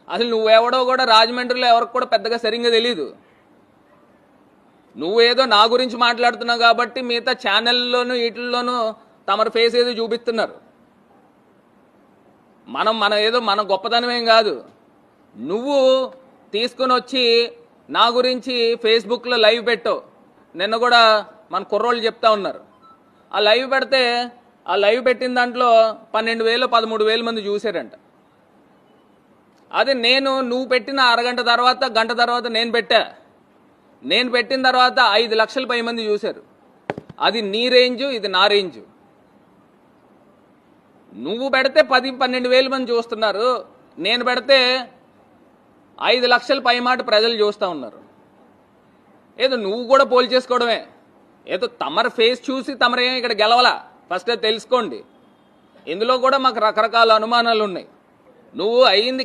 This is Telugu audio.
అసలు నువ్వెవడో కూడా రాజమండ్రిలో ఎవరికి కూడా పెద్దగా సరిగ్గా తెలీదు. నువ్వేదో నా గురించి మాట్లాడుతున్నావు కాబట్టి మిగతా ఛానల్లోనూ వీటిల్లోనూ తమరు ఫేస్ ఏదో చూపిస్తున్నారు. మన గొప్పతనమేం కాదు. నువ్వు తీసుకుని వచ్చి నా గురించి ఫేస్బుక్లో లైవ్ పెట్టావు. నిన్న కూడా మన కుర్రోళ్ళు చెప్తా ఉన్నారు. ఆ లైవ్ పెడితే ఆ లైవ్ పెట్టిన దాంట్లో 12,000 13,000 మంది చూశారంట. అది నువ్వు పెట్టిన అరగంట తర్వాత గంట తర్వాత నేను పెట్టిన తర్వాత 5 లక్షల పై మంది చూశారు. అది నీ రేంజు, ఇది నా రేంజు. నువ్వు పెడితే 10-12,000 మంది చూస్తున్నారు. నేను పెడితే 5 లక్షల పై మాట ప్రజలు చూస్తూ ఉన్నారు. ఏదో నువ్వు కూడా పోల్ చేసుకోవడమే. ఏదో తమర ఫేస్ చూసి తమరేం ఇక్కడ గెలవలా. ఫస్ట్ అది తెలుసుకోండి. ఇందులో కూడా మాకు రకరకాల అనుమానాలు ఉన్నాయి. నువ్వు అయ్యింది